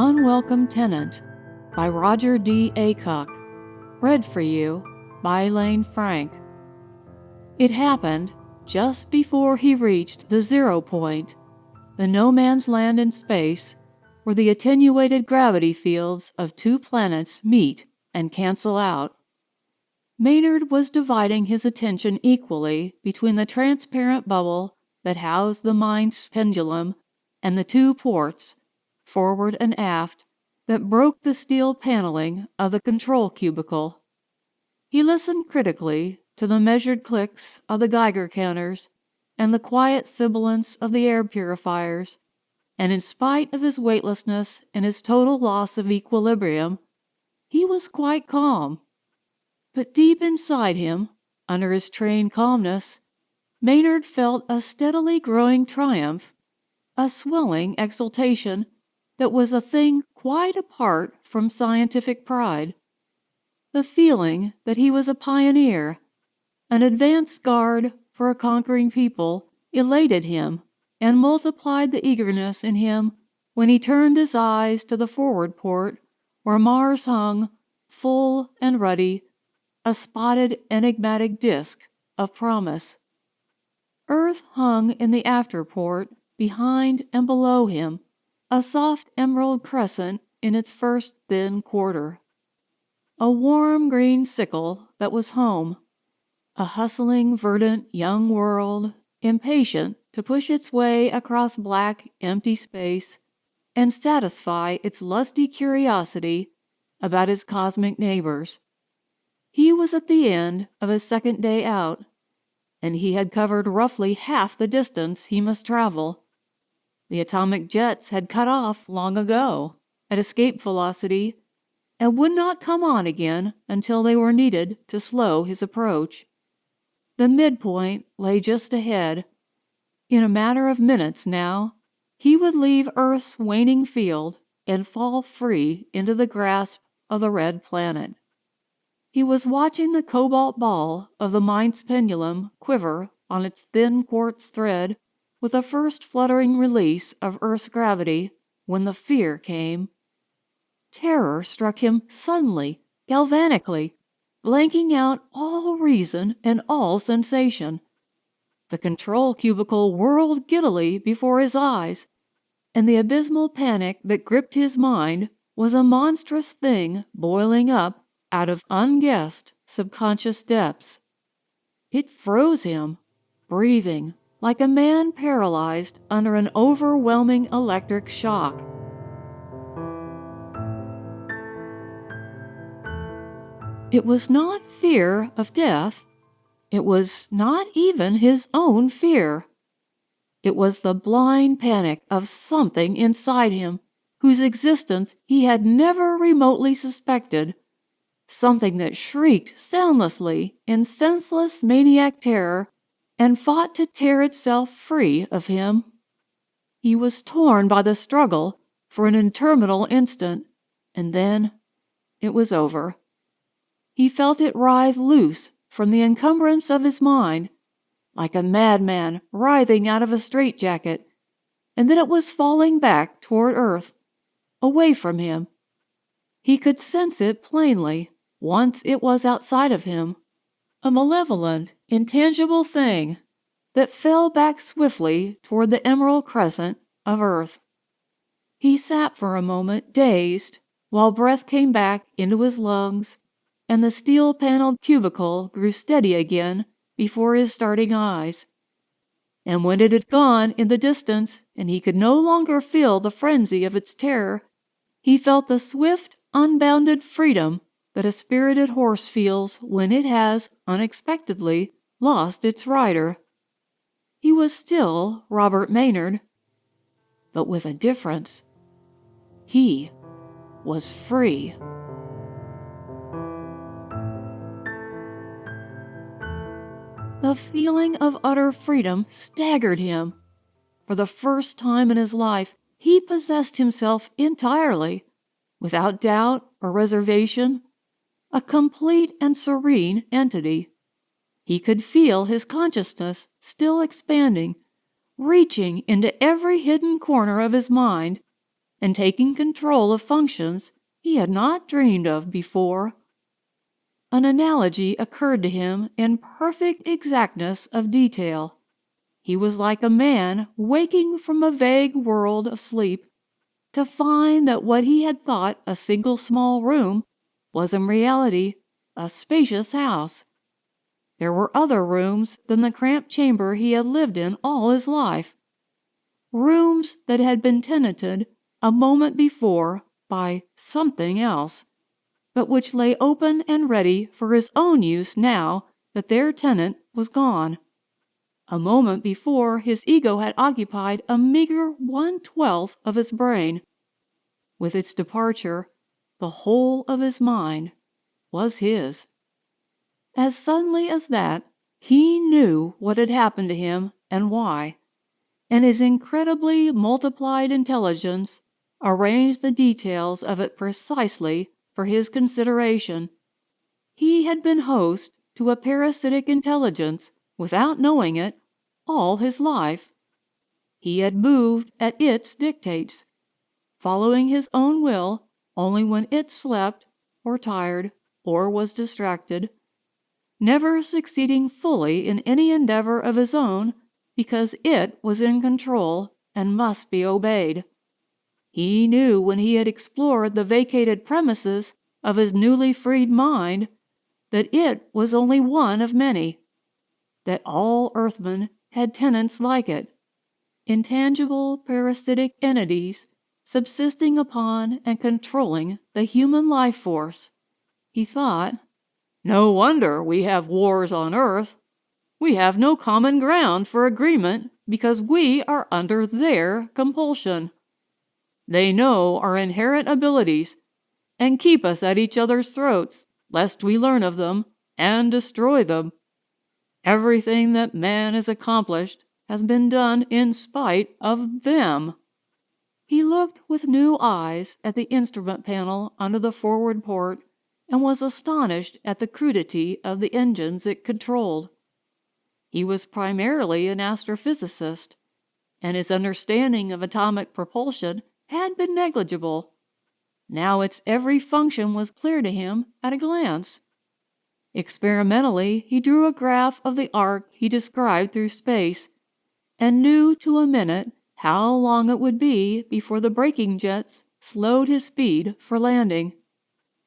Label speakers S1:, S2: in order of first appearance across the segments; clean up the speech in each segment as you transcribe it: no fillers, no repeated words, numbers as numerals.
S1: Unwelcome Tenant by Roger Dee. Aycock. Read for you by Elaine Frank. It happened just before he reached the 0 point, the no man's land in space, where the attenuated gravity fields of two planets meet and cancel out. Maynard was dividing his attention equally between the transparent bubble that housed the mind's pendulum and the two ports, forward and aft, that broke the steel paneling of the control cubicle. He listened critically to the measured clicks of the Geiger counters and the quiet sibilance of the air purifiers, and in spite of his weightlessness and his total loss of equilibrium, he was quite calm. But deep inside him, under his trained calmness, Maynard felt a steadily growing triumph, a swelling exultation that was a thing quite apart from scientific pride. The feeling that he was a pioneer, an advance guard for a conquering people, elated him and multiplied the eagerness in him when he turned his eyes to the forward port where Mars hung, full and ruddy, a spotted enigmatic disk of promise. Earth hung in the after port, behind and below him, a soft emerald crescent in its first thin quarter. A warm green sickle that was home. A hustling, verdant young world, impatient to push its way across black, empty space and satisfy its lusty curiosity about its cosmic neighbors. He was at the end of his second day out, and he had covered roughly half the distance he must travel. The atomic jets had cut off long ago, at escape velocity, and would not come on again until they were needed to slow his approach. The midpoint lay just ahead. In a matter of minutes now, he would leave Earth's waning field and fall free into the grasp of the red planet. He was watching the cobalt ball of the mind's pendulum quiver on its thin quartz thread with the first fluttering release of Earth's gravity when the fear came. Terror struck him suddenly, galvanically, blanking out all reason and all sensation. The control cubicle whirled giddily before his eyes, and the abysmal panic that gripped his mind was a monstrous thing boiling up out of unguessed subconscious depths. It froze him, breathing like a man paralyzed under an overwhelming electric shock. It was not fear of death. It was not even his own fear. It was the blind panic of something inside him whose existence he had never remotely suspected, something that shrieked soundlessly in senseless maniac terror and fought to tear itself free of him. He was torn by the struggle for an interminable instant, and then it was over. He felt it writhe loose from the encumbrance of his mind, like a madman writhing out of a straitjacket, and then it was falling back toward Earth, away from him. He could sense it plainly once it was outside of him, a malevolent, intangible thing that fell back swiftly toward the emerald crescent of Earth. He sat for a moment dazed while breath came back into his lungs and the steel-paneled cubicle grew steady again before his starting eyes. And when it had gone in the distance and he could no longer feel the frenzy of its terror, he felt the swift, unbounded freedom that a spirited horse feels when it has, unexpectedly, lost its rider. He was still Robert Maynard, but with a difference. He was free. The feeling of utter freedom staggered him. For the first time in his life, he possessed himself entirely, without doubt or reservation, a complete and serene entity. He could feel his consciousness still expanding, reaching into every hidden corner of his mind, and taking control of functions he had not dreamed of before. An analogy occurred to him in perfect exactness of detail. He was like a man waking from a vague world of sleep to find that what he had thought a single small room was in reality a spacious house. There were other rooms than the cramped chamber he had lived in all his life. Rooms that had been tenanted a moment before by something else, but which lay open and ready for his own use now that their tenant was gone. A moment before, his ego had occupied a meager 1/12 of his brain. With its departure, the whole of his mind was his. As suddenly as that, he knew what had happened to him and why, and his incredibly multiplied intelligence arranged the details of it precisely for his consideration. He had been host to a parasitic intelligence without knowing it all his life. He had moved at its dictates, following his own will only when it slept or tired or was distracted, never succeeding fully in any endeavor of his own because it was in control and must be obeyed. He knew when he had explored the vacated premises of his newly freed mind that it was only one of many, that all Earthmen had tenants like it, intangible parasitic entities subsisting upon and controlling the human life force. He thought, "No wonder we have wars on Earth. We have no common ground for agreement because we are under their compulsion. They know our inherent abilities and keep us at each other's throats lest we learn of them and destroy them. Everything that man has accomplished has been done in spite of them." He looked with new eyes at the instrument panel under the forward port and was astonished at the crudity of the engines it controlled. He was primarily an astrophysicist, and his understanding of atomic propulsion had been negligible. Now its every function was clear to him at a glance. Experimentally, he drew a graph of the arc he described through space, and knew to a minute how long it would be before the braking jets slowed his speed for landing.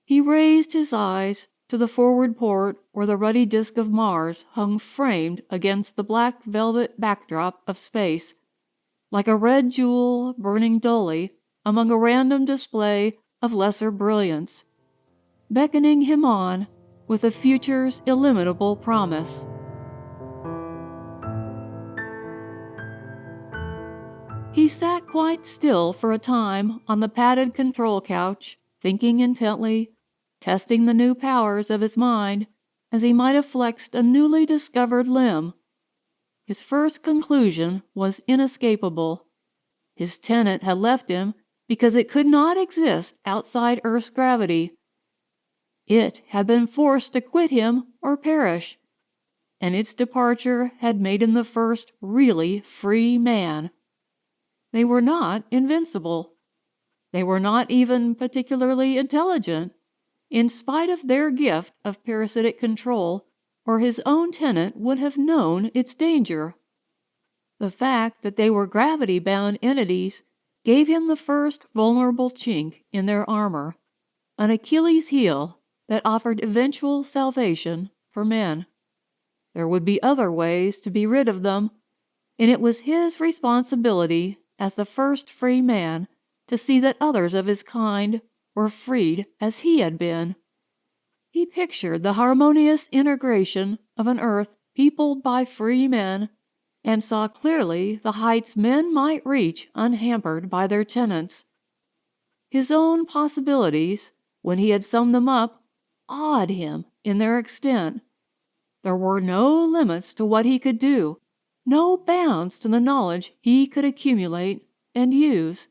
S1: He raised his eyes to the forward port where the ruddy disk of Mars hung framed against the black velvet backdrop of space, like a red jewel burning dully among a random display of lesser brilliance, beckoning him on with the future's illimitable promise. He sat quite still for a time on the padded control couch, thinking intently, testing the new powers of his mind as he might have flexed a newly discovered limb. His first conclusion was inescapable. His tenant had left him because it could not exist outside Earth's gravity. It had been forced to quit him or perish, and its departure had made him the first really free man. They were not invincible. They were not even particularly intelligent, in spite of their gift of parasitic control, or his own tenant would have known its danger. The fact that they were gravity-bound entities gave him the first vulnerable chink in their armor, an Achilles heel that offered eventual salvation for men. There would be other ways to be rid of them, and it was his responsibility as the first free man to see that others of his kind were freed as he had been. He pictured the harmonious integration of an Earth peopled by free men, and saw clearly the heights men might reach unhampered by their tenants. His own possibilities, when he had summed them up, awed him in their extent. There were no limits to what he could do, no bounds to the knowledge he could accumulate and use.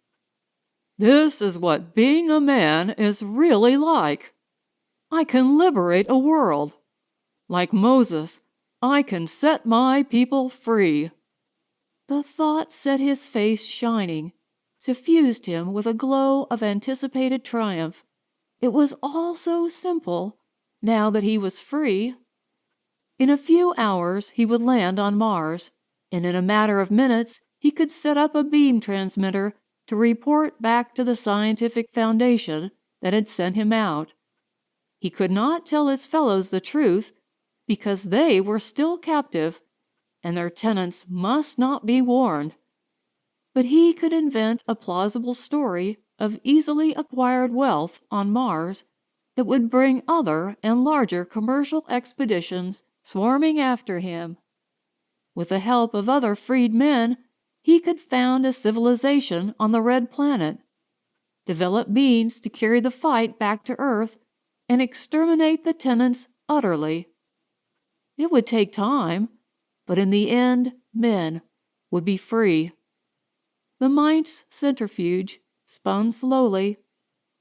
S1: "This is what being a man is really like. I can liberate a world. Like Moses, I can set my people free." The thought set his face shining, suffused him with a glow of anticipated triumph. It was all so simple, now that he was free. In a few hours he would land on Mars, and in a matter of minutes he could set up a beam transmitter to report back to the scientific foundation that had sent him out. He could not tell his fellows the truth, because they were still captive, and their tenants must not be warned. But he could invent a plausible story of easily acquired wealth on Mars that would bring other and larger commercial expeditions swarming after him. With the help of other freed men, he could found a civilization on the Red Planet, develop means to carry the fight back to Earth, and exterminate the tenants utterly. It would take time, but in the end, men would be free. The Mainz centrifuge spun slowly,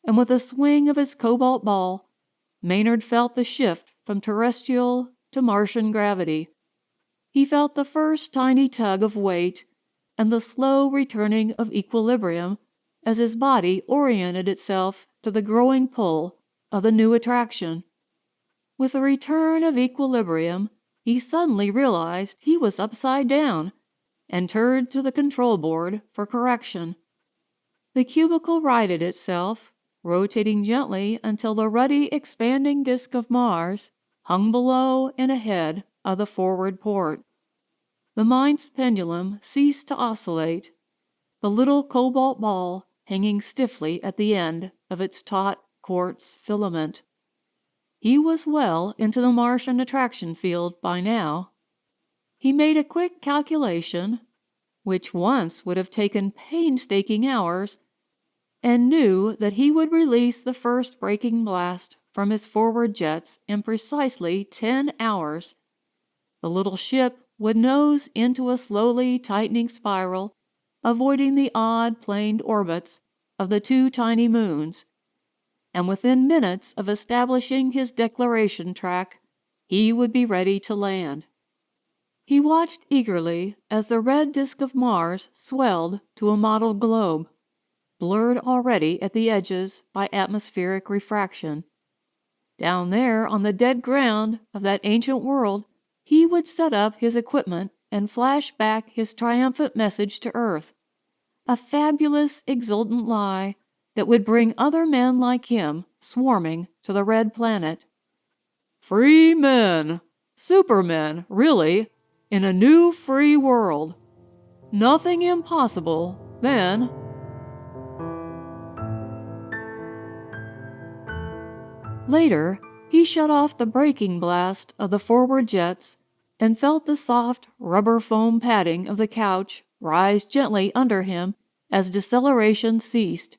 S1: and with a swing of its cobalt ball, Maynard felt the shift from terrestrial to Martian gravity. He felt the first tiny tug of weight and the slow returning of equilibrium as his body oriented itself to the growing pull of the new attraction. With the return of equilibrium, he suddenly realized he was upside down and turned to the control board for correction. The cubicle righted itself, rotating gently until the ruddy expanding disk of Mars hung below and ahead of the forward port. The Mainz pendulum ceased to oscillate, the little cobalt ball hanging stiffly at the end of its taut quartz filament. He was well into the Martian attraction field by now. He made a quick calculation, which once would have taken painstaking hours, and knew that he would release the first braking blast from his forward jets in precisely 10 hours. The little ship would nose into a slowly tightening spiral, avoiding the odd planed orbits of the two tiny moons, and within minutes of establishing his declaration track, he would be ready to land. He watched eagerly as the red disk of Mars swelled to a mottled globe, blurred already at the edges by atmospheric refraction. Down there on the dead ground of that ancient world, he would set up his equipment and flash back his triumphant message to Earth, a fabulous, exultant lie that would bring other men like him swarming to the Red Planet. Free men! Supermen, really, in a new free world. Nothing impossible, then. Later, he shut off the braking blast of the forward jets and felt the soft rubber foam padding of the couch rise gently under him as deceleration ceased.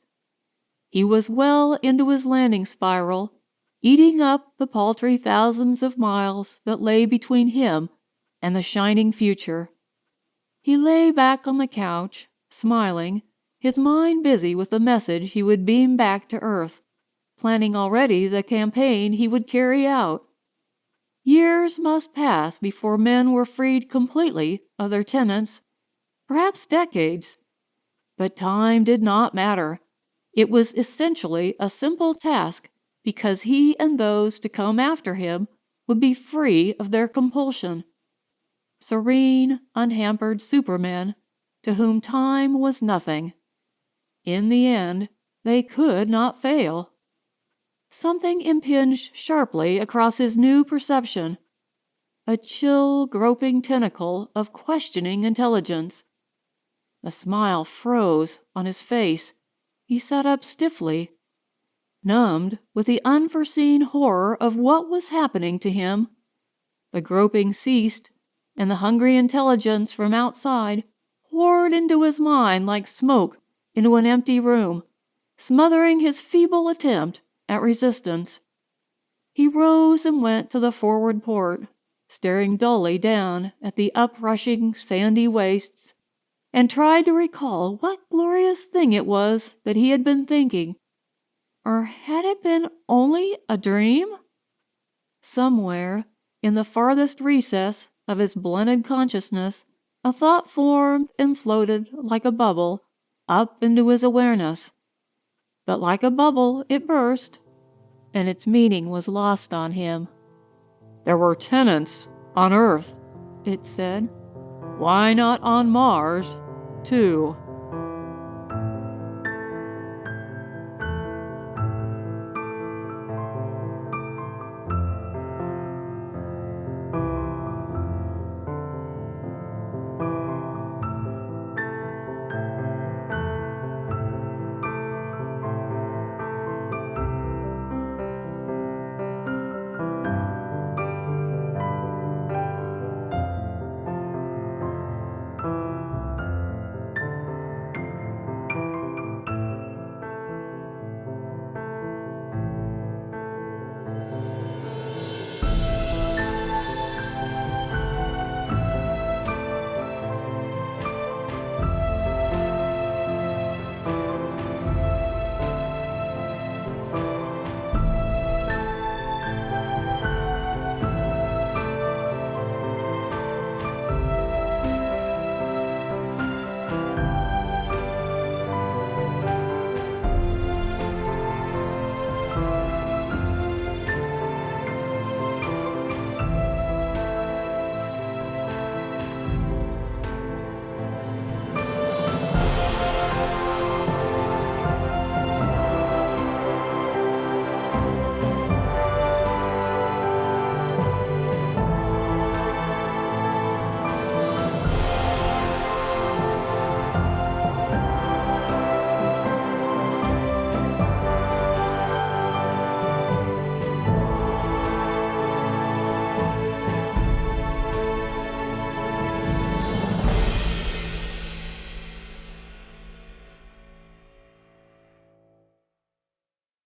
S1: He was well into his landing spiral, eating up the paltry thousands of miles that lay between him and the shining future. He lay back on the couch, smiling, his mind busy with the message he would beam back to Earth, planning already the campaign he would carry out. Years must pass before men were freed completely of their tenants, perhaps decades. But time did not matter. It was essentially a simple task, because he and those to come after him would be free of their compulsion. Serene, unhampered supermen to whom time was nothing. In the end, they could not fail. Something impinged sharply across his new perception, a chill, groping tentacle of questioning intelligence. The smile froze on his face. He sat up stiffly, numbed with the unforeseen horror of what was happening to him. The groping ceased, and the hungry intelligence from outside poured into his mind like smoke into an empty room, smothering his feeble attempt at resistance. He rose and went to the forward port, staring dully down at the uprushing sandy wastes, and tried to recall what glorious thing it was that he had been thinking. Or had it been only a dream? Somewhere, in the farthest recess of his blunted consciousness, a thought formed and floated like a bubble, up into his awareness. But like a bubble, it burst, and its meaning was lost on him. "There were tenants on Earth," it said. "Why not on Mars, too?"